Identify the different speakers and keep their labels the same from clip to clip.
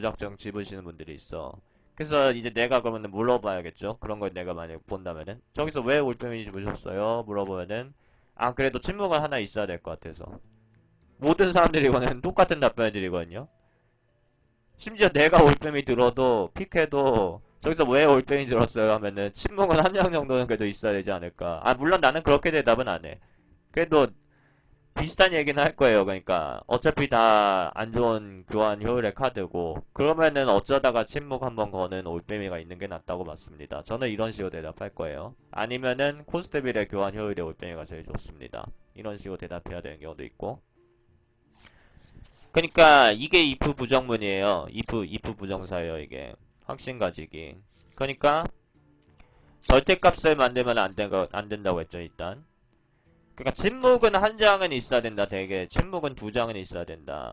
Speaker 1: 무작정 집으시는 분들이 있어. 그래서 이제 내가 그러면 물어봐야겠죠. 그런 걸 내가 만약 본다면은 저기서 왜 올빼미 집으셨어요? 물어보면은 아 그래도 침묵은 하나 있어야 될 것 같아서. 모든 사람들이 이거는 똑같은 답변을 드리거든요. 심지어 내가 올빼미 들어도 픽해도 저기서 왜 올빼미 들었어요 하면은 침묵은 한 장 정도는 그래도 있어야 되지 않을까. 아 물론 나는 그렇게 대답은 안 해. 그래도 비슷한 얘기는 할 거예요. 그러니까 어차피 다 안 좋은 교환 효율의 카드고 그러면은 어쩌다가 침묵 한번 거는 올빼미가 있는 게 낫다고 봤습니다. 저는 이런 식으로 대답할 거예요. 아니면은 코스트빌의 교환 효율의 올빼미가 제일 좋습니다. 이런 식으로 대답해야 되는 경우도 있고. 그러니까 이게 if 부정문이에요. if 부정사예요. 이게 확신 가지기. 그러니까 절대값을 만들면 안 된다고 했죠. 일단. 그러니까 침묵은 한 장은 있어야 된다. 대개 침묵은 두 장은 있어야 된다.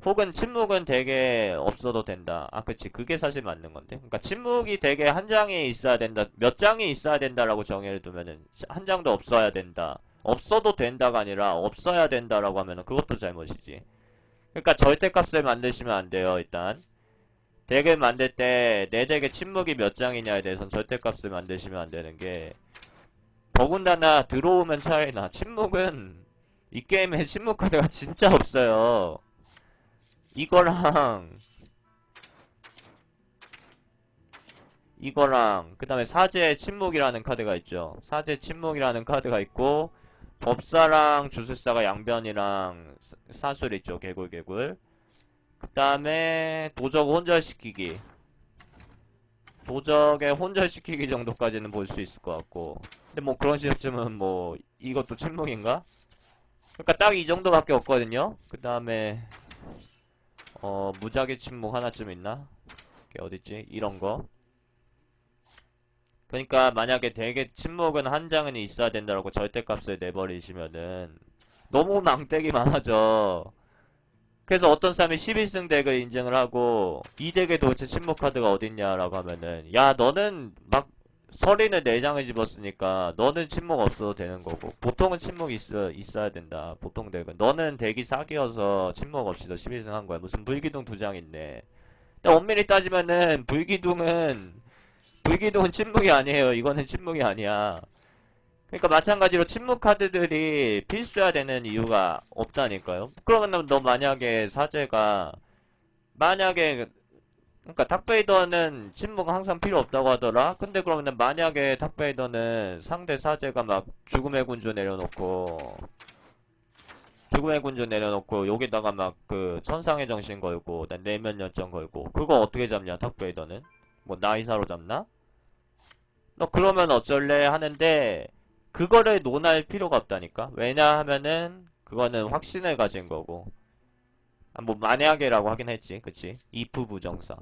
Speaker 1: 혹은 침묵은 대개 없어도 된다. 아, 그치. 그게 사실 맞는 건데. 그러니까 침묵이 대개 한 장이 있어야 된다. 몇 장이 있어야 된다라고 정의를 두면은 한 장도 없어야 된다. 없어도 된다가 아니라 없어야 된다라고 하면은 그것도 잘못이지. 그러니까 절대값을 만드시면 안 돼요. 일단 덱을 만들 때 내 덱에 침묵이 몇 장이냐에 대해서는 절대값을 만드시면 안 되는 게 더군다나 들어오면 차이나 침묵은 이 게임에 침묵 카드가 진짜 없어요. 이거랑 이거랑 그 다음에 사제 침묵이라는 카드가 있죠. 사제 침묵이라는 카드가 있고 법사랑 주술사가 양변이랑 사술 있죠. 개굴 개굴. 그 다음에 도적 혼절시키기. 도적의 혼절시키기 정도까지는 볼 수 있을 것 같고 근데 뭐 그런 시점은 뭐 이것도 침묵인가? 그러니까 딱 이 정도밖에 없거든요. 그 다음에 무작위 침묵 하나쯤 있나? 이게 어딨지? 이런 거. 그러니까 만약에 대개 침묵은 한 장은 있어야 된다라고 절대값을 내버리시면은 너무 망대기 많아져. 그래서 어떤 사람이 11승 덱을 인증을 하고 이 덱에 도대체 침묵 카드가 어딨냐라고 하면은 야 너는 막 서린을 4장을 집었으니까 너는 침묵 없어도 되는 거고 보통은 침묵 있어야 된다. 보통 덱은 너는 덱이 사기여서 침묵 없이도 11승 한 거야. 무슨 불기둥 2장 있네. 근데 엄밀히 따지면은 불기둥은 침묵이 아니에요. 이거는 침묵이 아니야. 그러니까 마찬가지로 침묵 카드들이 필수야 되는 이유가 없다니까요. 그러면 너 만약에 사제가 만약에 그러니까 닥베이더는 침묵 항상 필요 없다고 하더라. 근데 그러면 만약에 닥베이더는 상대 사제가 막 죽음의 군주 내려놓고 여기다가 막 그 천상의 정신 걸고 내면 열정 걸고 그거 어떻게 잡냐 닥베이더는 뭐 나이사로 잡나? 너 그러면 어쩔래 하는데 그거를 논할 필요가 없다니까. 왜냐하면은 그거는 확신을 가진 거고. 아, 뭐 만약에라고 하긴 했지. 그치? if 부정사.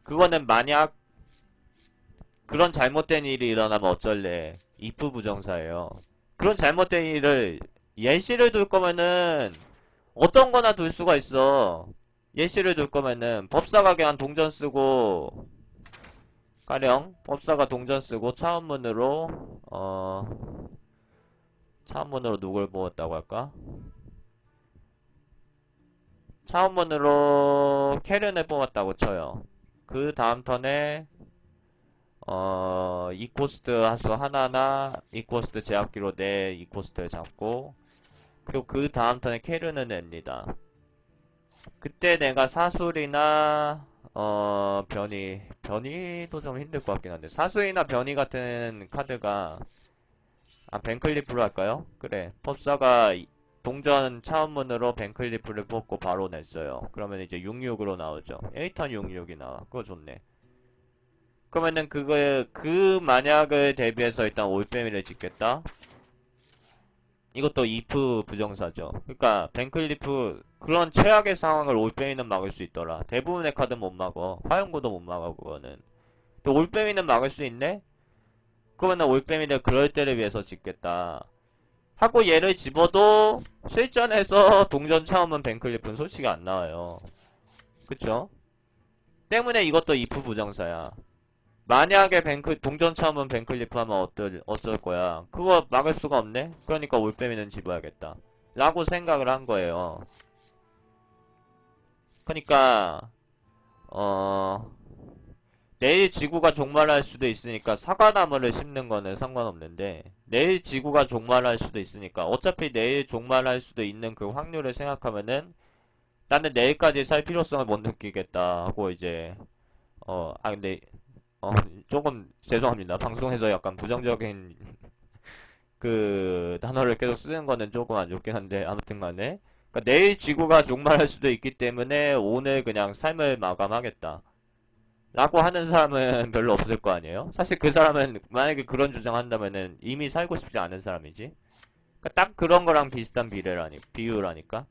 Speaker 1: 그거는 만약 그런 잘못된 일이 일어나면 어쩔래. if 부정사예요. 그런 잘못된 일을 예시를 둘 거면은 어떤 거나 둘 수가 있어. 예시를 둘 거면은 법사가 그냥 동전 쓰고 가령 법사가 동전 쓰고 차원문으로 누굴 보았다고 할까? 차원문으로 캐련을 뽑았다고 쳐요. 그 다음 턴에 이코스트 하수 하나나 이코스트 제압기로 내 이코스트를 잡고 그리고 그 다음 턴에 캐련을 냅니다. 그때 내가 사술이나 변이도 좀 힘들 것 같긴 한데 사술이나 변이 같은 카드가 벤클리프로 할까요? 그래 법사가 동전 차원문으로 벤클리프를 뽑고 바로 냈어요. 그러면 이제 66으로 나오죠. 1턴 66이 나와. 그거 좋네. 그러면은 그 만약을 대비해서 일단 올빼미를 짓겠다. 이것도 if 부정사죠. 그러니까 벤클리프 그런 최악의 상황을 올빼미는 막을 수 있더라. 대부분의 카드 못 막어. 화용구도 못 막아 그거는. 또 올빼미는 막을 수 있네? 그러면은 올빼미를 그럴 때를 위해서 짓겠다. 하고 얘를 집어도 실전에서 동전 차오면 벤클리프는 솔직히 안 나와요. 그쵸? 때문에 이것도 if 부정사야. 만약에 동전 차오면 벤클리프 하면 어쩔 거야. 그거 막을 수가 없네? 그러니까 올빼미는 집어야겠다. 라고 생각을 한 거예요. 그러니까 어, 내일 지구가 종말할 수도 있으니까 사과나무를 심는 거는 상관없는데, 내일 지구가 종말할 수도 있으니까, 어차피 내일 종말할 수도 있는 그 확률을 생각하면은, 나는 내일까지 살 필요성을 못 느끼겠다 하고 이제, 근데, 어, 조금 죄송합니다. 방송에서 약간 부정적인 그 단어를 계속 쓰는 거는 조금 안 좋긴 한데, 아무튼 간에. 그러니까 내일 지구가 종말할 수도 있기 때문에 오늘 그냥 삶을 마감하겠다. 라고 하는 사람은 별로 없을 거 아니에요? 사실 그 사람은 만약에 그런 주장한다면은 이미 살고 싶지 않은 사람이지. 그러니까 딱 그런 거랑 비슷한 비유라니까.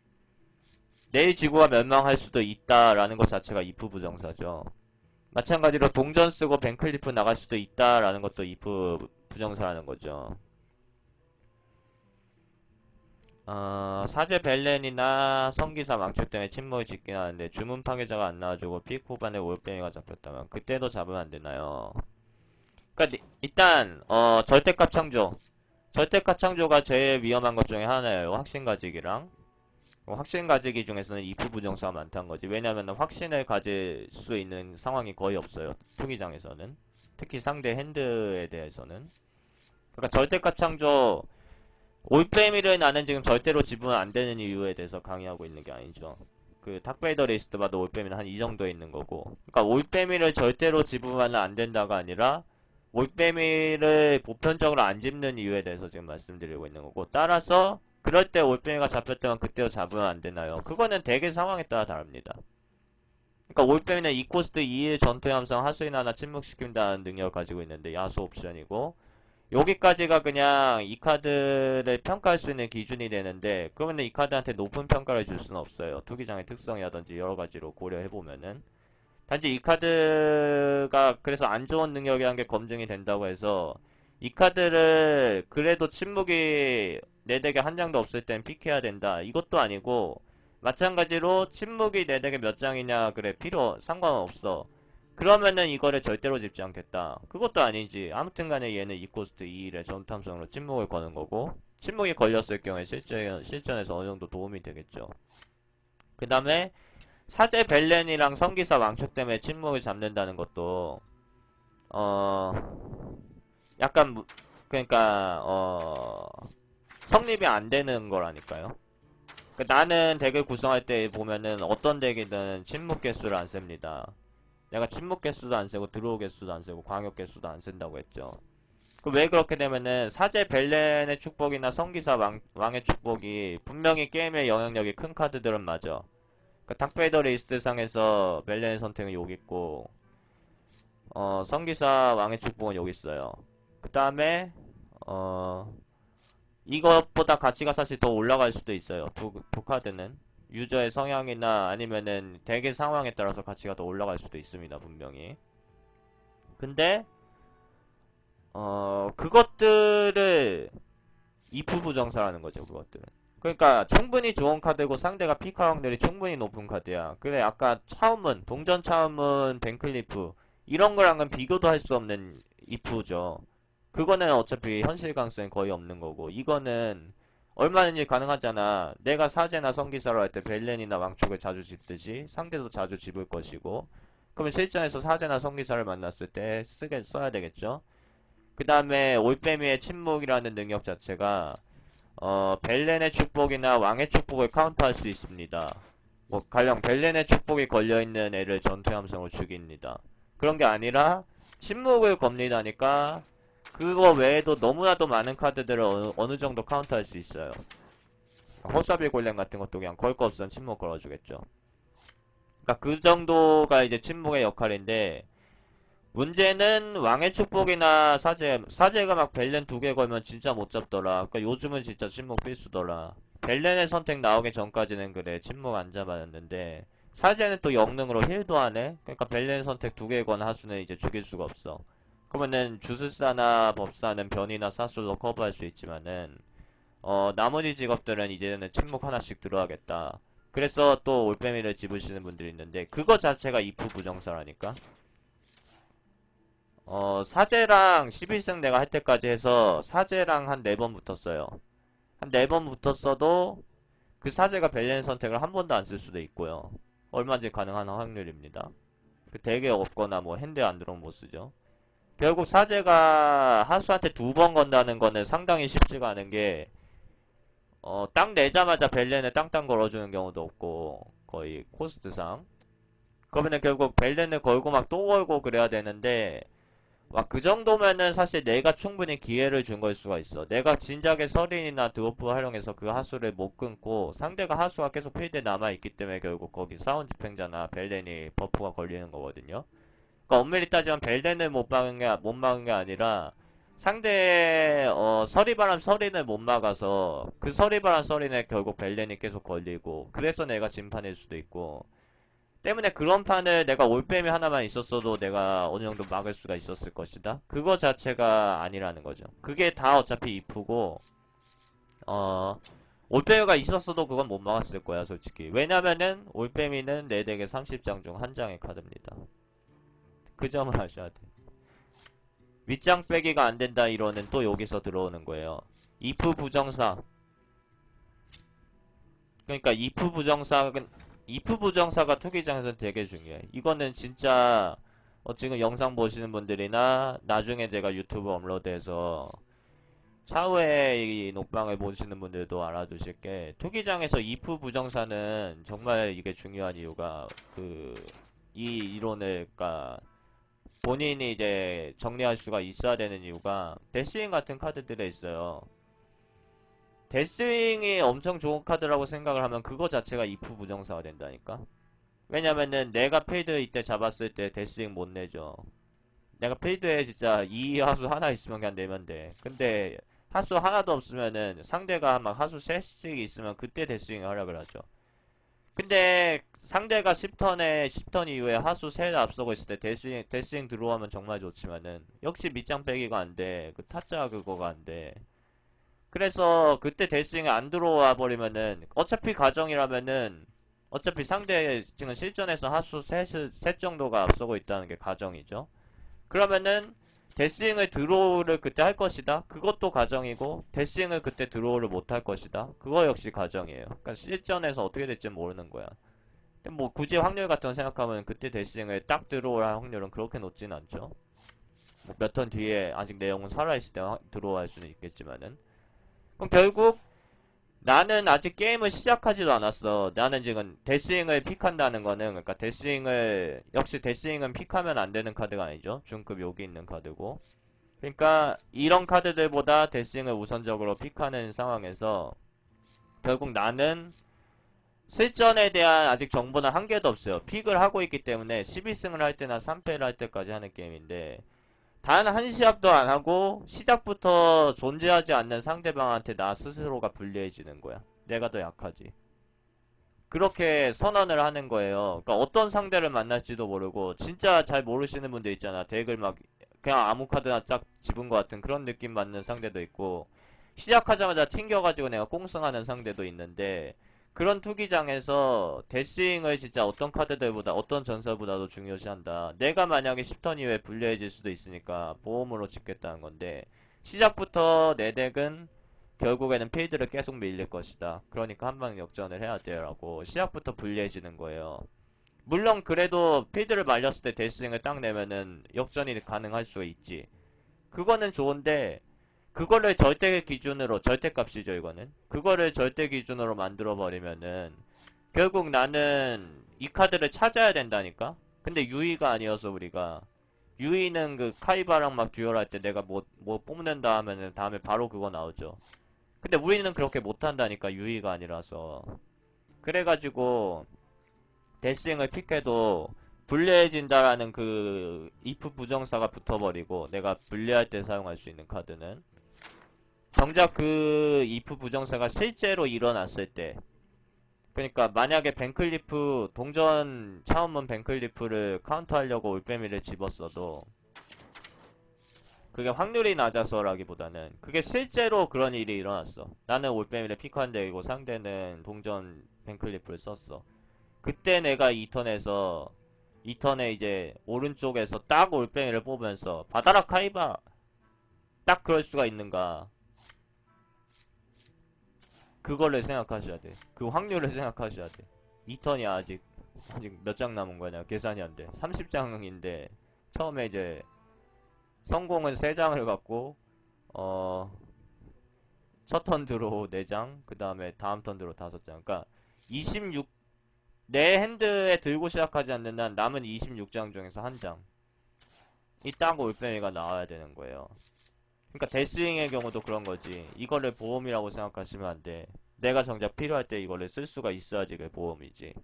Speaker 1: 내일 지구가 멸망할 수도 있다라는 것 자체가 if 부정사죠. 마찬가지로 동전 쓰고 벤클리프 나갈 수도 있다라는 것도 if 부정사라는 거죠. 사제 벨렌이나 성기사 망초 때문에 침묵을 짓긴 하는데 주문 파괴자가 안 나와주고 픽 후반에 올빼미가 잡혔다면 그때도 잡으면 안 되나요? 그러니까 일단 절대값 창조. 절대값 창조가 제일 위험한 것 중에 하나예요. 확신 가지기랑. 확신 가지기 중에서는 if 부정사가 많다는 거지. 왜냐면 확신을 가질 수 있는 상황이 거의 없어요. 투기장에서는. 특히 상대 핸드에 대해서는. 그러니까 절대값 창조 올빼미를 나는 지금 절대로 지불은 안 되는 이유에 대해서 강의하고 있는 게 아니죠. 그 닥베이더 리스트 봐도 올빼미는 한 이 정도에 있는 거고. 그러니까 올빼미를 절대로 지불하면 안 된다가 아니라 올빼미를 보편적으로 안 집는 이유에 대해서 지금 말씀드리고 있는 거고. 따라서 그럴 때 올빼미가 잡혔다면 그때도 잡으면 안 되나요? 그거는 대개 상황에 따라 다릅니다. 그러니까 올빼미는 2코스트 2일 전투의 함성 하수인 하나 침묵시킨다는 능력을 가지고 있는데 야수 옵션이고 여기까지가 그냥 이 카드를 평가할 수 있는 기준이 되는데 그러면 이 카드한테 높은 평가를 줄 수는 없어요. 투기장의 특성이라든지 여러가지로 고려해보면은 단지 이 카드가 그래서 안 좋은 능력이라는 게 검증이 된다고 해서 이 카드를 그래도 침묵이 내 덱에 한 장도 없을 땐 픽해야 된다 이것도 아니고 마찬가지로 침묵이 내 덱에 몇 장이냐 그래 상관없어. 그러면은 이거를 절대로 집지 않겠다. 그것도 아니지. 아무튼 간에 얘는 2코스트 2일의 전투함성으로 침묵을 거는 거고 침묵이 걸렸을 경우에 실전에서 어느 정도 도움이 되겠죠. 그 다음에 사제 벨렌이랑 성기사 왕초 때문에 침묵을 잡는다는 것도 어 약간 그러니까 성립이 안 되는 거라니까요. 그러니까 나는 덱을 구성할 때 보면은 어떤 덱이든 침묵 개수를 안 셉니다. 내가 침묵 개수도 안 세고 드로우 개수도 안 세고 광역 개수도 안 센다고 했죠. 그 왜 그렇게 되면은 사제 벨렌의 축복이나 성기사 왕의 축복이 분명히 게임의 영향력이 큰 카드들은 맞아. 그 닥베이더 리스트 상에서 벨렌의 선택은 여기 있고 성기사 왕의 축복은 여기 있어요. 그 다음에 이것보다 가치가 사실 더 올라갈 수도 있어요. 두 카드는 유저의 성향이나 아니면은 덱의 상황에 따라서 가치가 더 올라갈 수도 있습니다. 분명히. 근데 그것들을 if 부정사라는 거죠. 그것들은. 그러니까 충분히 좋은 카드고 상대가 피카 확률이 충분히 높은 카드야. 그래 아까 차움문, 동전 차움문, 벤클리프 이런 거랑은 비교도 할 수 없는 if죠. 그거는 어차피 현실 가능성이 거의 없는 거고 이거는 얼마든지 가능하잖아. 내가 사제나 성기사로 할 때 벨렌이나 왕축을 자주 집듯이 상대도 자주 집을 것이고 그러면 실전에서 사제나 성기사를 만났을 때 써야 되겠죠. 그 다음에 올빼미의 침묵이라는 능력 자체가 벨렌의 축복이나 왕의 축복을 카운터할 수 있습니다. 뭐 가령 벨렌의 축복이 걸려있는 애를 전투의 함성으로 죽입니다. 그런 게 아니라 침묵을 겁니다니까 그거 외에도 너무나도 많은 카드들을 어느 정도 카운터할 수 있어요. 허사비 골렘 같은 것도 그냥 걸 거 없으면 침묵 걸어주겠죠. 그러니까 그 정도가 이제 침묵의 역할인데 문제는 왕의 축복이나 사제가 막 벨렌 2개 걸면 진짜 못 잡더라. 그러니까 요즘은 진짜 침묵 필수더라. 벨렌의 선택 나오기 전까지는 그래 침묵 안 잡았는데 사제는 또 영능으로 힐도 하네. 그러니까 벨렌 선택 2개 건 하수는 이제 죽일 수가 없어. 그러면은 주술사나 법사는 변이나 사술로 커버할 수 있지만은 나머지 직업들은 이제는 침묵 하나씩 들어가겠다. 그래서 또 올빼미를 집으시는 분들이 있는데 그거 자체가 if 부정사라니까. 사제랑 11승 내가 할 때까지 해서 사제랑 한 4번 붙었어요. 한 4번 붙었어도 그 사제가 밸런스 선택을 한 번도 안 쓸 수도 있고요. 얼마든지 가능한 확률입니다. 그 덱에 없거나 뭐 핸드에 안 들어오면 못 쓰죠. 결국 사제가 하수한테 2번 건다는 거는 상당히 쉽지가 않은 게, 딱 내자마자 벨렌을 땅땅 걸어주는 경우도 없고, 거의 코스트상. 그러면은 결국 벨렌을 걸고 막 또 걸고 그래야 되는데, 막 그 정도면은 사실 내가 충분히 기회를 준 걸 수가 있어. 내가 진작에 서린이나 드워프 활용해서 그 하수를 못 끊고, 상대가 하수가 계속 필드에 남아있기 때문에 결국 거기 사운 집행자나 벨렌이 버프가 걸리는 거거든요. 그러니까 엄밀히 따지면 벨덴을 못 막은 게 아니라 상대 서리바람 서린을 못 막아서 그 서리바람 서린에 결국 벨덴이 계속 걸리고 그래서 내가 진판일 수도 있고 때문에 그런 판을 내가 올빼미 하나만 있었어도 내가 어느 정도 막을 수가 있었을 것이다. 그거 자체가 아니라는 거죠. 그게 다 어차피 이프고 올빼미가 있었어도 그건 못 막았을 거야 솔직히. 왜냐면은 올빼미는 내 덱의 30장 중 한 장의 카드입니다. 그 점을 아셔야 돼. 윗장 빼기가 안 된다 이론은 또 여기서 들어오는 거예요. if 부정사. 그러니까 if 부정사가 투기장에서는 되게 중요해. 이거는 진짜 지금 영상 보시는 분들이나 나중에 제가 유튜브 업로드해서 차후에 이 녹방을 보시는 분들도 알아두실 게 투기장에서 if 부정사는 정말 이게 중요한 이유가 이 이론을 그러니까 본인이 이제 정리할 수가 있어야 되는 이유가 데스윙 같은 카드들에 있어요. 데스윙이 엄청 좋은 카드라고 생각을 하면 그거 자체가 if 부정사가 된다니까. 왜냐면은 내가 필드 이때 잡았을 때 데스윙 못 내죠. 내가 필드에 진짜 이 하수 하나 있으면 그냥 내면 돼. 근데 하수 하나도 없으면은 상대가 막 하수 셋씩 있으면 그때 데스윙 하려고 하죠. 근데 상대가 10턴 이후에 하수 3를 앞서고 있을 때 데스윙 들어오면 정말 좋지만은 역시 밑장 빼기가 안 돼. 그 타짜 그거가 안 돼. 그래서 그때 데스윙이 안 들어와 버리면은 어차피 가정이라면은 어차피 상대 지금 실전에서 하수 셋 정도가 앞서고 있다는 게 가정이죠. 그러면은 데스윙을 드로우를 그때 할 것이다. 그것도 가정이고 데스윙을 그때 드로우를 못 할 것이다. 그거 역시 가정이에요. 그러니까 실전에서 어떻게 될지 모르는 거야. 근데 뭐 굳이 확률 같은 거 생각하면 그때 데스윙을 딱 드로우할 확률은 그렇게 높진 않죠. 뭐 몇 턴 뒤에 아직 내용은 살아있을 때 드로우할 수는 있겠지만은. 그럼 결국 나는 아직 게임을 시작하지도 않았어. 나는 지금 데스윙을 픽한다는 거는 그러니까 역시 데스윙은 픽하면 안 되는 카드가 아니죠. 중급 여기 있는 카드고. 그러니까 이런 카드들보다 데스윙을 우선적으로 픽하는 상황에서 결국 나는 실전에 대한 아직 정보는 한 개도 없어요. 픽을 하고 있기 때문에 12승을 할 때나 3패를 할 때까지 하는 게임인데 단 한 시합도 안 하고 시작부터 존재하지 않는 상대방한테 나 스스로가 불리해지는 거야. 내가 더 약하지. 그렇게 선언을 하는 거예요. 그러니까 어떤 상대를 만날지도 모르고 진짜 잘 모르시는 분들 있잖아. 덱을 막 그냥 아무 카드나 쫙 집은 것 같은 그런 느낌 받는 상대도 있고 시작하자마자 튕겨가지고 내가 꽁승하는 상대도 있는데 그런 투기장에서 데스윙을 진짜 어떤 카드들보다 어떤 전설보다도 중요시한다. 내가 만약에 10턴 이후에 불리해질 수도 있으니까 보험으로 집겠다는 건데 시작부터 내 덱은 결국에는 필드를 계속 밀릴 것이다. 그러니까 한방 역전을 해야 돼라고 시작부터 불리해지는 거예요. 물론 그래도 필드를 말렸을 때 데스윙을 딱 내면은 역전이 가능할 수 있지. 그거는 좋은데 그거를 절대 기준으로 절대값이죠 이거는. 그거를 절대 기준으로 만들어 버리면은 결국 나는 이 카드를 찾아야 된다니까. 근데 유이가 아니어서 우리가 유이는 그 카이바랑 막 듀얼할 때 내가 뭐 뽑는다 하면은 다음에 바로 그거 나오죠. 근데 우리는 그렇게 못한다니까 유이가 아니라서. 그래가지고 데스윙을 픽해도 불리해진다라는 그 if 부정사가 붙어버리고 내가 불리할 때 사용할 수 있는 카드는 정작 그 if 부정사가 실제로 일어났을 때 그러니까 만약에 벤클리프 동전 차원문 벤클리프를 카운터하려고 올빼미를 집었어도 그게 확률이 낮아서라기보다는 그게 실제로 그런 일이 일어났어. 나는 올빼미를 픽한 데이고 상대는 동전 벤클리프를 썼어. 그때 내가 2턴에 이제 오른쪽에서 딱 올빼미를 뽑으면서 바다라 카이바 딱 그럴 수가 있는가. 그거를 생각하셔야 돼. 그 확률을 생각하셔야 돼. 2턴이 아직 아직 몇 장 남은 거냐? 계산이 안 돼. 30장인데 처음에 이제 성공은 3장을 갖고 첫 턴 드로우 4장, 그 다음에 다음 턴 드로우 5장. 그러니까 26, 내 핸드에 들고 시작하지 않는 한 남은 26장 중에서 한 장. 이 딱 올빼미가 나와야 되는 거예요. 그러니까 데스윙의 경우도 그런 거지. 이거를 보험이라고 생각하시면 안 돼. 내가 정작 필요할 때 이거를 쓸 수가 있어야지 그게 보험이지.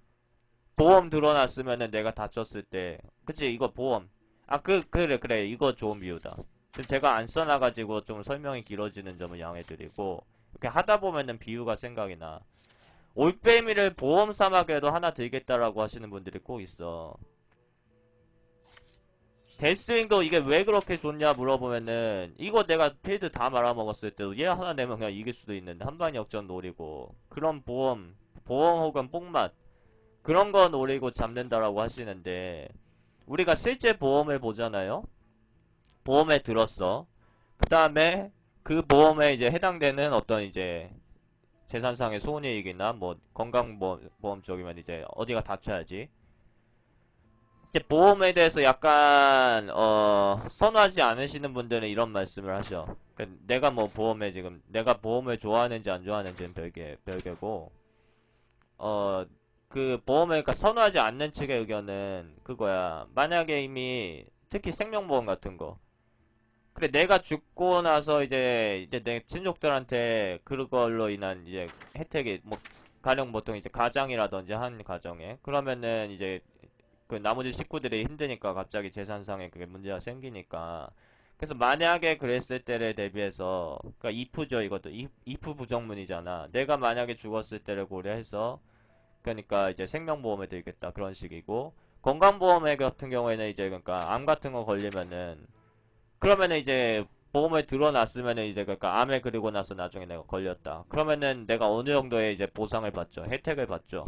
Speaker 1: 보험 드러났으면은 내가 다쳤을 때, 그치, 이거 보험. 아, 그래. 이거 좋은 비유다. 제가 안 써놔가지고 좀 설명이 길어지는 점을 양해드리고, 이렇게 하다 보면은 비유가 생각이 나. 올빼미를 보험 삼아그래도 하나 들겠다라고 하시는 분들이 꼭 있어. 데스윙도 이게 왜 그렇게 좋냐 물어보면은, 이거 내가 필드 다 말아먹었을 때도 얘 하나 내면 그냥 이길 수도 있는데, 한방 역전 노리고, 그런 보험 혹은 뽕맛, 그런 거 노리고 잡는다라고 하시는데, 우리가 실제 보험을 보잖아요? 보험에 들었어. 그 다음에 그 보험에 이제 해당되는 어떤 이제 재산상의 손해익이나 뭐 건강보험 쪽이면 이제 어디가 다쳐야지. 이제 보험에 대해서 약간 선호하지 않으시는 분들은 이런 말씀을 하셔. 그러니까 내가 뭐 보험에 지금 내가 보험을 좋아하는지 안 좋아하는지는 별개고 그 보험을 그러니까 선호하지 않는 측의 의견은 그거야. 만약에 이미 특히 생명보험 같은 거. 그래 내가 죽고 나서 이제 내 친족들한테 그걸로 인한 이제 혜택이 뭐 가령 보통 이제 가장이라든지 한 가정에 그러면은 이제 그 나머지 식구들이 힘드니까 갑자기 재산상에 그게 문제가 생기니까 그래서 만약에 그랬을 때를 대비해서 그러니까 이프죠 이것도 이프 부정문이잖아. 내가 만약에 죽었을 때를 고려해서 그러니까 이제 생명보험에 들겠다 그런 식이고 건강보험에 같은 경우에는 이제 그러니까 암 같은 거 걸리면은 그러면은 이제 보험을 들어놨으면은 이제 그러니까 암에 그리고 나서 나중에 내가 걸렸다 그러면은 내가 어느 정도의 이제 보상을 받죠. 혜택을 받죠.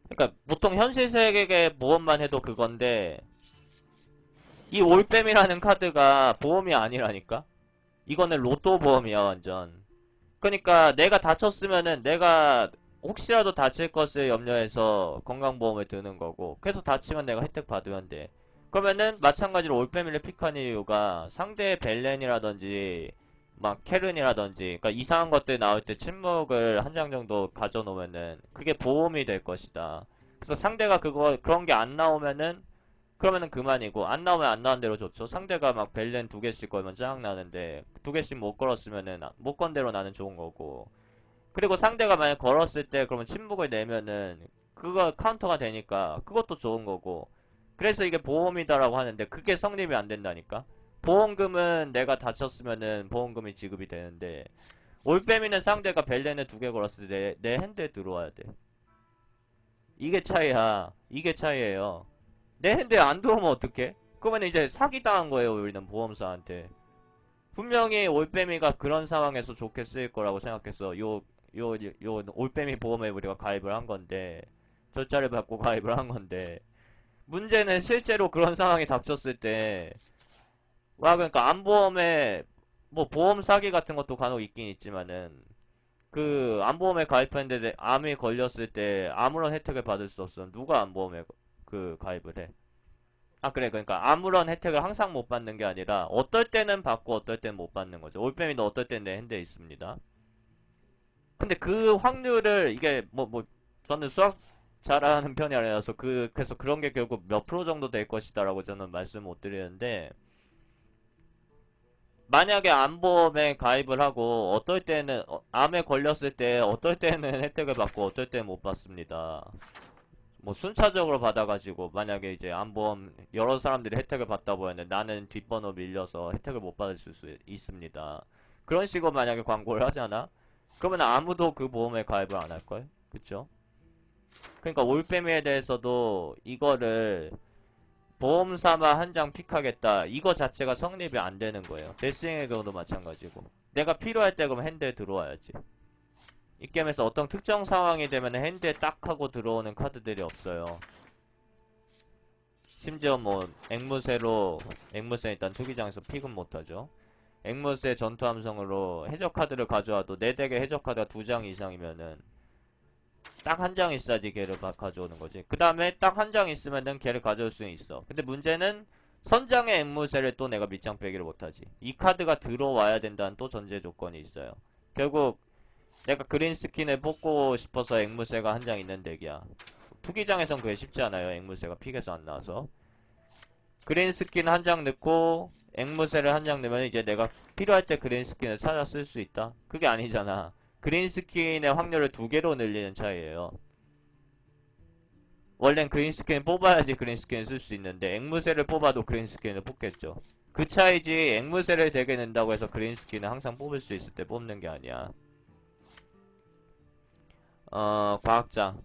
Speaker 1: 그러니까 보통 현실 세계의 보험만 해도 그건데 이 올빼미라는 카드가 보험이 아니라니까. 이거는 로또 보험이야 완전. 그러니까 내가 다쳤으면은 내가 혹시라도 다칠 것을 염려해서 건강보험을 드는 거고 그래서 다치면 내가 혜택 받으면 돼. 그러면은 마찬가지로 올빼미를 픽한 이유가 상대의 벨렌이라든지 막 캐른이라든지 그러니까 이상한 것들 나올 때 침묵을 한 장 정도 가져놓으면은 그게 보험이 될 것이다. 그래서 상대가 그런 게 안 나오면은 그러면은 그만이고 안 나오면 안 나온 대로 좋죠. 상대가 막 벨렌 2개씩 걸면 짜증나는데 2개씩 못 걸었으면은 못 건 대로 나는 좋은 거고 그리고 상대가 만약 걸었을 때 그러면 침묵을 내면은 그거 카운터가 되니까 그것도 좋은 거고 그래서 이게 보험이다라고 하는데 그게 성립이 안 된다니까. 보험금은 내가 다쳤으면은 보험금이 지급이 되는데 올빼미는 상대가 벨렌을 2개 걸었을 때 내 핸드에 들어와야 돼. 이게 차이야. 이게 차이예요. 내 핸드에 안 들어오면 어떡해? 그러면 이제 사기당한 거예요 우리는 보험사한테. 분명히 올빼미가 그런 상황에서 좋게 쓰일 거라고 생각해서 요 올빼미 보험에 우리가 가입을 한 건데 절차를 받고 가입을 한 건데 문제는 실제로 그런 상황이 닥쳤을 때 와 그러니까 암보험에 뭐 보험 사기 같은 것도 간혹 있긴 있지만은 그 암보험에 가입했는데 암이 걸렸을 때 아무런 혜택을 받을 수 없어. 누가 암보험에 그 가입을 해? 아 그래 그러니까 아무런 혜택을 항상 못 받는 게 아니라 어떨 때는 받고 어떨 때는 못 받는 거죠. 올빼미도 어떨 때는 내 핸드에 있습니다. 근데 그 확률을 이게 저는 수학 잘하는 편이 아니라서 그래서 그런 게 결국 몇 프로 정도 될 것이다라고 저는 말씀 못 드리는데 만약에 암보험에 가입을 하고 어떨 때는 암에 걸렸을 때 어떨 때는 혜택을 받고 어떨 때는 못 받습니다. 뭐 순차적으로 받아가지고 만약에 이제 암보험 여러 사람들이 혜택을 받다 보면 나는 뒷번호 밀려서 혜택을 못 받을 수 있습니다. 그런 식으로 만약에 광고를 하잖아? 그러면 아무도 그 보험에 가입을 안 할걸? 그쵸? 그러니까 올빼미에 대해서도 이거를 보험 삼아 한 장 픽하겠다 이거 자체가 성립이 안 되는 거예요. 데스윙의 경우도 마찬가지고 내가 필요할 때 그럼 핸드에 들어와야지. 이 게임에서 어떤 특정 상황이 되면 핸드에 딱 하고 들어오는 카드들이 없어요. 심지어 뭐 앵무새 일단 투기장에서 픽은 못하죠. 앵무새 전투 함성으로 해적 카드를 가져와도 내 덱에 해적 카드가 2장 이상이면은 딱 한 장 있어야지 걔를 가져오는 거지. 그 다음에 딱 한 장 있으면은 걔를 가져올 수는 있어. 근데 문제는 선장의 앵무새를 또 내가 밑장 빼기를 못하지. 이 카드가 들어와야 된다는 또 전제 조건이 있어요. 결국 내가 그린 스킨을 뽑고 싶어서 앵무새가 한 장 있는 덱이야. 투기장에선 그게 쉽지 않아요. 앵무새가 픽에서 안 나와서. 그린 스킨 한 장 넣고 앵무새를 한 장 넣으면 이제 내가 필요할 때 그린 스킨을 찾아 쓸 수 있다? 그게 아니잖아. 그린 스킨의 확률을 2개로 늘리는 차이예요. 원래는 그린 스킨 뽑아야지 그린 스킨을 쓸 수 있는데 앵무새를 뽑아도 그린 스킨을 뽑겠죠. 그 차이지 앵무새를 되게 낸다고 해서 그린 스킨을 항상 뽑을 수 있을 때 뽑는 게 아니야. 과학자.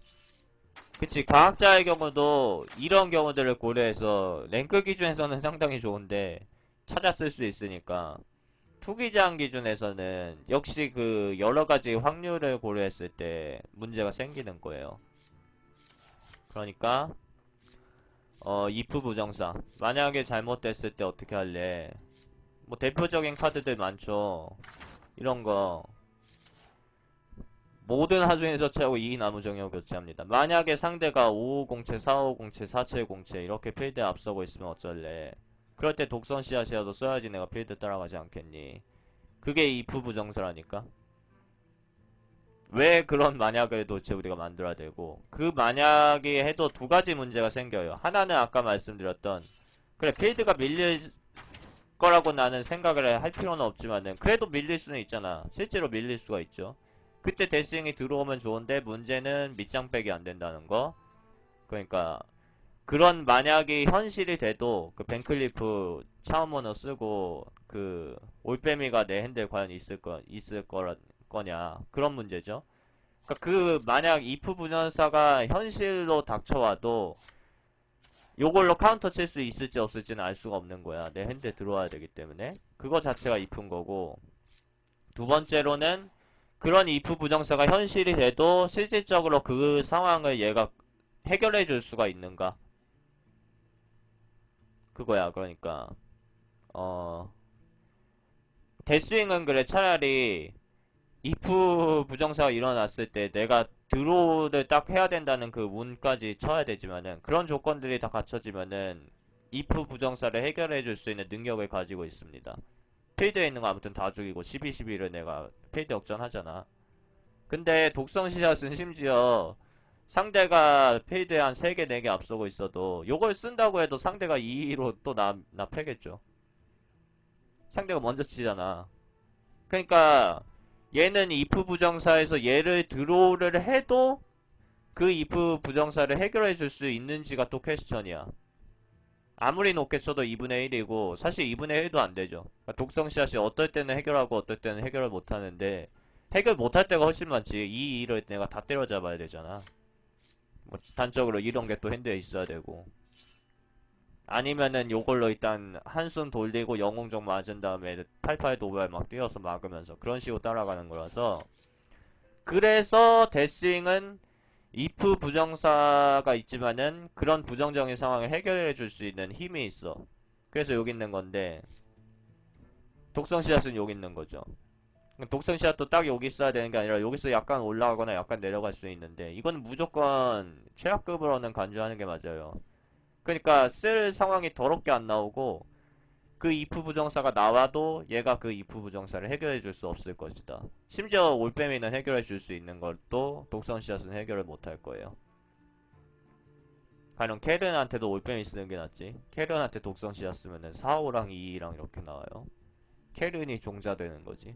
Speaker 1: 그치, 과학자의 경우도 이런 경우들을 고려해서 랭크 기준에서는 상당히 좋은데 찾아 쓸 수 있으니까 투기장 기준에서는 역시 그 여러가지 확률을 고려했을 때 문제가 생기는 거예요. 그러니까 if 부정사 만약에 잘못됐을 때 어떻게 할래? 뭐 대표적인 카드들 많죠. 이런거 모든 하중에서 최고 2 나무정형 교체합니다. 만약에 상대가 5507, 4507, 4707 이렇게 필드에 앞서고 있으면 어쩔래? 그럴 때 독선 씨앗이라도 써야지 내가 필드 따라가지 않겠니? 그게 if 부정사라니까? 왜 그런 만약을 도대체 우리가 만들어야 되고, 그 만약이 해도 두 가지 문제가 생겨요. 하나는 아까 말씀드렸던, 그래 필드가 밀릴 거라고 나는 생각을 할 필요는 없지만은 그래도 밀릴 수는 있잖아. 실제로 밀릴 수가 있죠. 그때 데스윙이 들어오면 좋은데 문제는 밑장 빼기 안 된다는 거. 그러니까 그런 만약이 현실이 돼도 그 벤클리프 차원문어 쓰고 그 올빼미가 내 핸드에 과연 있을 거냐 그런 문제죠. 그러니까 그 만약 if 분연사가 현실로 닥쳐와도 요걸로 카운터 칠 수 있을지 없을지는 알 수가 없는 거야. 내 핸드에 들어와야 되기 때문에 그거 자체가 if인 거고, 두 번째로는 그런 if 부정사가 현실이 돼도 실질적으로 그 상황을 얘가 해결해 줄 수가 있는가? 그거야. 그러니까 데스윙은 그래 차라리 if 부정사가 일어났을 때 내가 드로우를 딱 해야 된다는 그 운까지 쳐야 되지만은 그런 조건들이 다 갖춰지면은 if 부정사를 해결해 줄 수 있는 능력을 가지고 있습니다. 필드에 있는 거 아무튼 다 죽이고 12-11을 내가 필드 역전하잖아. 근데 독성 씨앗은 심지어 상대가 필드에 한 3개 4개 앞서고 있어도 요걸 쓴다고 해도 상대가 2-2로 또 나 패겠죠. 상대가 먼저 치잖아. 그러니까 얘는 if 부정사에서 얘를 드로우를 해도 그 if 부정사를 해결해 줄 수 있는지가 또 퀘스천이야. 아무리 높게 쳐도 2분의 1이고 사실 2분의 1도 안 되죠. 그러니까 독성 씨앗이 어떨 때는 해결하고 어떨 때는 해결을 못 하는데 해결 못할 때가 훨씬 많지. 2-2를 내가 다 때려잡아야 되잖아. 뭐 단적으로 이런 게 또 핸드에 있어야 되고, 아니면은 요걸로 일단 한숨 돌리고 영웅정 맞은 다음에 88 도발 막 뛰어서 막으면서 그런 식으로 따라가는 거라서, 그래서 데스윙은 if 부정사가 있지만은 그런 부정적인 상황을 해결해 줄 수 있는 힘이 있어. 그래서 여기 있는 건데 독성 씨앗은 여기 있는 거죠. 독성 씨앗도 딱 여기 있어야 되는 게 아니라 여기서 약간 올라가거나 약간 내려갈 수 있는데 이건 무조건 최악급으로는 간주하는 게 맞아요. 그러니까 쓸 상황이 더럽게 안 나오고 그 if 부정사가 나와도 얘가 그 if 부정사를 해결해 줄 수 없을 것이다. 심지어 올빼미는 해결해 줄 수 있는 것도 독성 씨앗은 해결을 못 할 거예요. 가령 캐른한테도 올빼미 쓰는 게 낫지. 캐른한테 독성 씨앗 쓰면은 4-5랑 2-2랑 이렇게 나와요. 캐른이 종자되는 거지.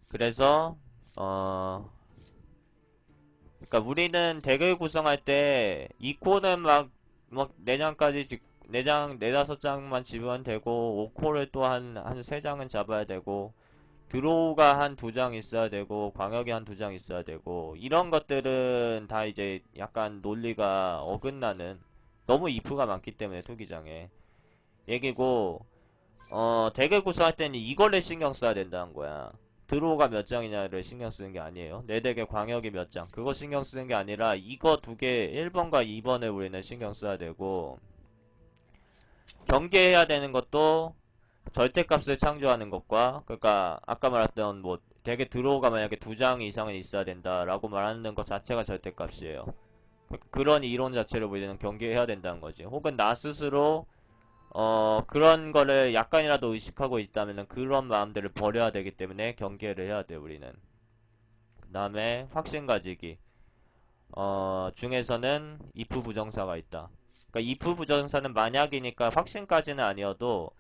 Speaker 1: 그래서 그러니까 우리는 덱을 구성할 때 이 코는 막 4장까지 4장, 4-5장만 집으면 되고 5코를 또 한 3장은 잡아야 되고 드로우가 한 2장 있어야 되고 광역이 한 2장 있어야 되고 이런 것들은 다 이제 약간 논리가 어긋나는, 너무 if가 많기 때문에 투기장에 얘기고, 덱을 구성할 때는 이거를 신경 써야 된다는 거야. 드로우가 몇 장이냐를 신경 쓰는 게 아니에요. 내 덱의 광역이 몇 장, 그거 신경 쓰는 게 아니라 이거 두 개 1번과 2번을 우리는 신경 써야 되고, 경계해야 되는 것도 절대값을 창조하는 것과, 그러니까 아까 말했던 뭐 덱에 드로우가 만약에 2장 이상은 있어야 된다라고 말하는 것 자체가 절대값이에요. 그런 이론 자체를 우리는 경계해야 된다는 거지. 혹은 나 스스로 그런 거를 약간이라도 의식하고 있다면 그런 마음들을 버려야 되기 때문에 경계를 해야 돼 우리는. 그 다음에 확신 가지기. 중에서는 if 부정사가 있다. 그러니까 if 부정사는 만약이니까 확신까지는 아니어도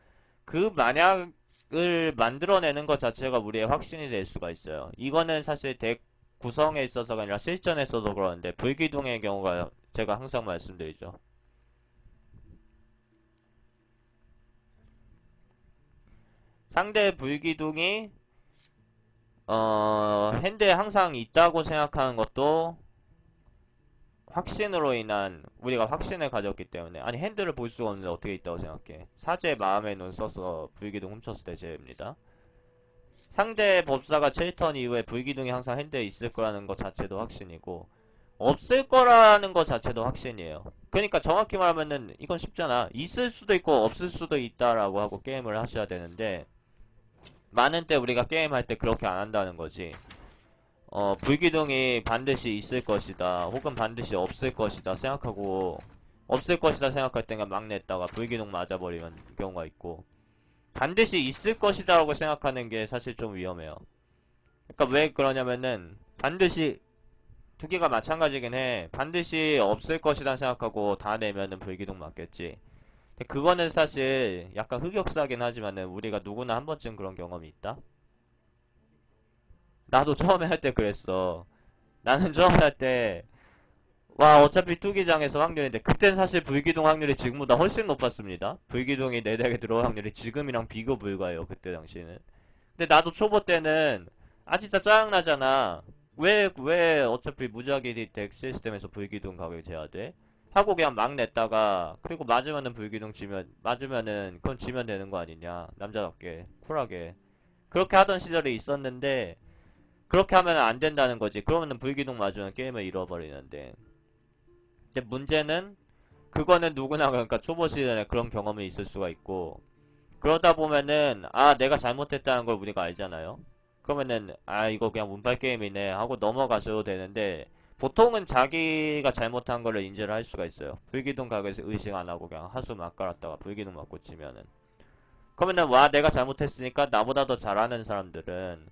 Speaker 1: 그 만약을 만들어내는 것 자체가 우리의 확신이 될 수가 있어요. 이거는 사실 덱 구성에 있어서가 아니라 실전에서도 그러는데 불기둥의 경우가 제가 항상 말씀드리죠. 상대 불기둥이 핸드에 항상 있다고 생각하는 것도 확신으로 인한 우리가 확신을 가졌기 때문에 아니 핸드를 볼 수가 없는데 어떻게 있다고 생각해. 사제 마음의 눈 써서 불기둥 훔쳤을 때 제입니다. 상대 법사가 7턴 이후에 불기둥이 항상 핸드에 있을 거라는 것 자체도 확신이고 없을 거라는 것 자체도 확신이에요. 그러니까 정확히 말하면은 이건 쉽잖아. 있을 수도 있고 없을 수도 있다라고 하고 게임을 하셔야 되는데 많은 때 우리가 게임할 때 그렇게 안 한다는 거지. 불기둥이 반드시 있을 것이다 혹은 반드시 없을 것이다 생각하고 없을 것이다 생각할 때가 막 냈다가 불기둥 맞아버리는 경우가 있고 반드시 있을 것이다 라고 생각하는 게 사실 좀 위험해요. 그러니까 왜 그러냐면은 반드시 두 개가 마찬가지긴 해. 반드시 없을 것이다 생각하고 다 내면은 불기둥 맞겠지. 근데 그거는 사실 약간 흑역사긴 하지만은 우리가 누구나 한 번쯤 그런 경험이 있다. 나도 처음에 할 때 그랬어. 나는 처음에 할 때 와 어차피 투기장에서 확률인데 그땐 사실 불기둥 확률이 지금보다 훨씬 높았습니다. 불기둥이 내 덱에 들어올 확률이 지금이랑 비교 불가해요. 그때 당시에는. 근데 나도 초보 때는 아 진짜 짜증나잖아. 왜 어차피 무작위 덱 시스템에서 불기둥 가격이 돼야 돼? 하고 그냥 막 냈다가 그리고 맞으면은 불기둥 지면 맞으면은 그건 지면 되는 거 아니냐. 남자답게 쿨하게 그렇게 하던 시절이 있었는데 그렇게 하면 안 된다는 거지. 그러면은 불기둥 맞으면 게임을 잃어버리는데. 근데 문제는 그거는 누구나 그러니까 초보 시절에 그런 경험이 있을 수가 있고 그러다 보면은 아 내가 잘못했다는 걸 우리가 알잖아요. 그러면은 아 이거 그냥 운빨 게임이네 하고 넘어가셔도 되는데 보통은 자기가 잘못한 거를 인지를 할 수가 있어요. 불기둥 가게에서 의식 안 하고 그냥 하수 막 깔았다가 불기둥 맞고 치면은 그러면은 와 내가 잘못했으니까 나보다 더 잘하는 사람들은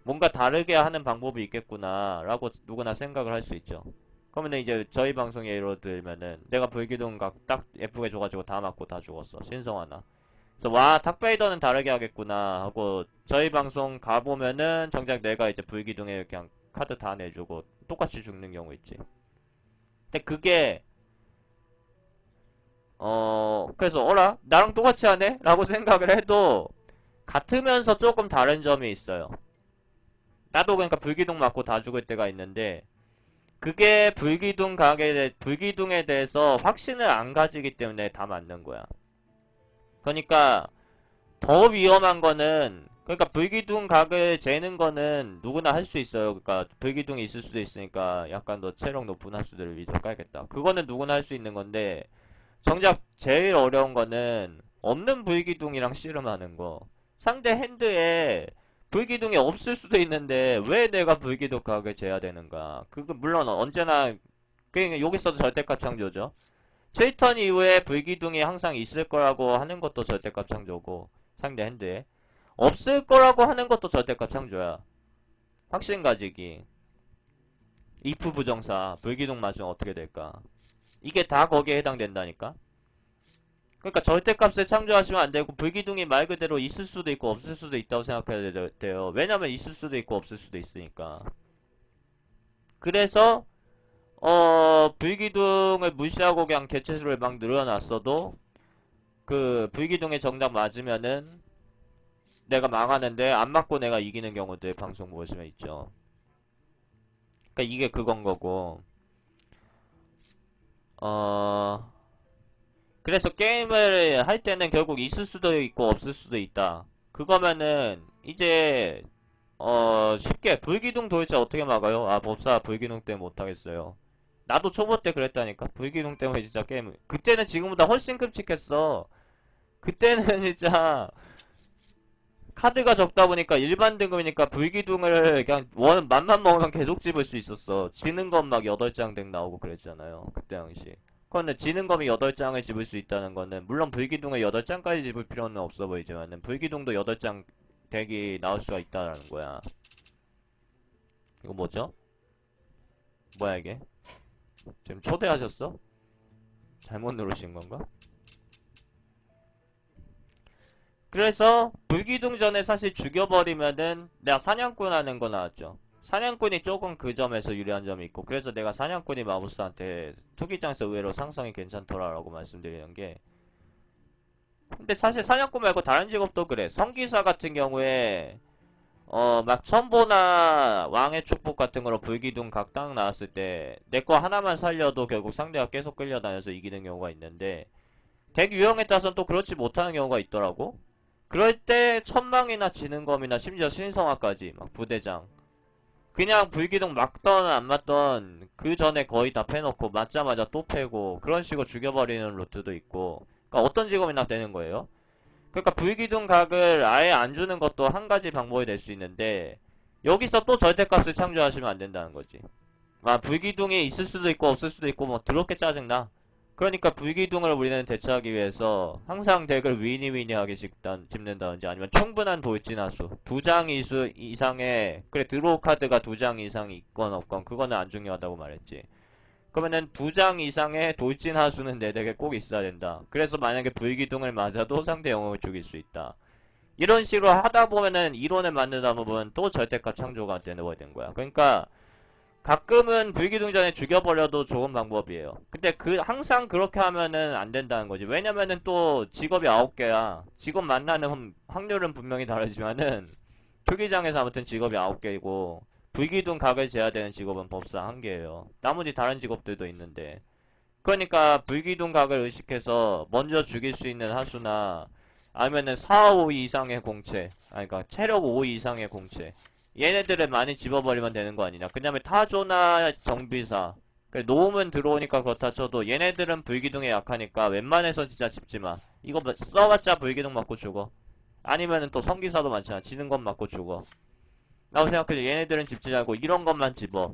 Speaker 1: 뭔가 다르게 하는 방법이 있겠구나 라고 누구나 생각을 할 수 있죠. 그러면은 이제 저희 방송 예로 들면은 내가 불기둥 각 딱 예쁘게 줘가지고 다 맞고 다 죽었어. 신성하나. 그래서 와 닥베이더는 다르게 하겠구나 하고 저희 방송 가보면은 정작 내가 이제 불기둥에 그냥 카드 다 내주고 똑같이 죽는 경우 있지. 근데 그게 그래서 어라? 나랑 똑같이 하네? 라고 생각을 해도 같으면서 조금 다른 점이 있어요. 나도 그러니까 불기둥 맞고 다 죽을 때가 있는데 그게 불기둥에 대해서 확신을 안 가지기 때문에 다 맞는 거야. 그러니까 더 위험한 거는 그러니까 불기둥 각을 재는 거는 누구나 할 수 있어요. 그러니까 불기둥이 있을 수도 있으니까 약간 더 체력 높은 하수들을 위주로 깔겠다. 그거는 누구나 할 수 있는 건데 정작 제일 어려운 거는 없는 불기둥이랑 씨름하는 거. 상대 핸드에 불기둥이 없을 수도 있는데 왜 내가 불기둥 각을 재야 되는가. 그거 물론 언제나 그러니까 여기서도 절대값 창조죠. 7턴 이후에 불기둥이 항상 있을 거라고 하는 것도 절대값 창조고 상대 핸드에 없을 거라고 하는 것도 절대값 창조야. 확신 가지기 if 부정사 불기둥 맞으면 어떻게 될까. 이게 다 거기에 해당된다니까. 그러니까 절대값을 창조하시면 안 되고 불기둥이 말 그대로 있을 수도 있고 없을 수도 있다고 생각해야 돼요. 왜냐면 있을 수도 있고 없을 수도 있으니까. 그래서 불기둥을 무시하고 그냥 개체수를 막 늘어놨어도 그 불기둥에 정답 맞으면은 내가 망하는데 안 맞고 내가 이기는 경우들 방송 보시면 있죠. 그러니까 이게 그건 거고 그래서 게임을 할 때는 결국 있을 수도 있고 없을 수도 있다. 그거면은 이제 쉽게 불기둥 도대체 어떻게 막아요? 아 법사 불기둥 때문에 못하겠어요. 나도 초보 때 그랬다니까. 불기둥 때문에 진짜 게임 그때는 지금보다 훨씬 끔찍했어. 그때는 진짜 카드가 적다 보니까 일반 등급이니까 불기둥을 그냥 맘만 먹으면 계속 집을 수 있었어. 지는 건 막 8장 덱 나오고 그랬잖아요. 그때 당시. 그런데 지는 검이 8장을 집을 수 있다는 거는 물론 불기둥을 8장까지 집을 필요는 없어 보이지만은 불기둥도 8장 덱이 나올 수가 있다라는 거야. 이거 뭐죠? 뭐야 이게? 지금 초대하셨어? 잘못 누르신 건가? 그래서 불기둥 전에 사실 죽여버리면은 내가 사냥꾼 하는 거 나왔죠. 사냥꾼이 조금 그 점에서 유리한 점이 있고 그래서 내가 사냥꾼이 마부스한테 투기장에서 의외로 상성이 괜찮더라라고 말씀드리는 게 근데 사실 사냥꾼 말고 다른 직업도 그래. 성기사 같은 경우에 막 천보나 왕의 축복 같은 거로 불기둥 각당 나왔을 때 내 거 하나만 살려도 결국 상대가 계속 끌려다녀서 이기는 경우가 있는데 덱 유형에 따라서는 또 그렇지 못하는 경우가 있더라고. 그럴 때 천망이나 지능검이나 심지어 신성화까지 막 부대장 그냥 불기둥 맞던 안 맞던 그 전에 거의 다 패놓고 맞자마자 또 패고 그런 식으로 죽여버리는 루트도 있고 그러니까 어떤 직업이나 되는 거예요. 그러니까 불기둥 각을 아예 안 주는 것도 한 가지 방법이 될 수 있는데 여기서 또 절대값을 창조하시면 안 된다는 거지. 아 불기둥이 있을 수도 있고 없을 수도 있고 뭐 더럽게 짜증나. 그러니까 불기둥을 우리는 대처하기 위해서 항상 덱을 위니위니하게 집는다든지 아니면 충분한 돌진화수 2장 이상의 그래 드로우 카드가 2장 이상이 있건 없건 그거는 안 중요하다고 말했지. 그러면은 2장 이상의 돌진 하수는 내 덱에 꼭 있어야 된다. 그래서 만약에 불기둥을 맞아도 상대 영웅을 죽일 수 있다. 이런 식으로 하다 보면은 이론을 만들다 보면 또 절대값 창조가 되는 거야. 그러니까 가끔은 불기둥전에 죽여버려도 좋은 방법이에요. 근데 항상 그렇게 하면은 안 된다는 거지. 왜냐면은 또 직업이 9개야. 직업 만나는 확률은 분명히 다르지만은 투기장에서 아무튼 직업이 9개이고 불기둥 각을 재야 되는 직업은 법사 1개예요. 나머지 다른 직업들도 있는데. 그러니까 불기둥 각을 의식해서 먼저 죽일 수 있는 하수나 아니면은 4, 5 이상의 공채. 아니 그러니까 체력 5 이상의 공채. 얘네들을 많이 집어버리면 되는 거 아니냐. 그 다음에 타조나 정비사. 노움은 들어오니까 그렇다 쳐도 얘네들은 불기둥에 약하니까 웬만해서 진짜 집지마. 이거 써봤자 불기둥 맞고 죽어. 아니면은 또 성기사도 많잖아. 지는 것 맞고 죽어. 라고 생각해도 얘네들은 집지 말고 이런 것만 집어.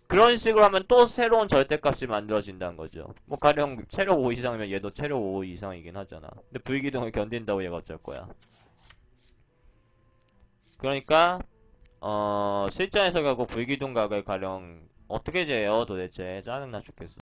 Speaker 1: 그런 식으로 하면 또 새로운 절대값이 만들어진다는 거죠. 뭐 가령 체력 5 이상이면 얘도 체력 5 이상이긴 하잖아. 근데 불기둥을 견딘다고 얘가 어쩔 거야. 그러니까 실전에서 결국 불기둥 각을 가령 어떻게 재요 도대체 짜증나 죽겠어.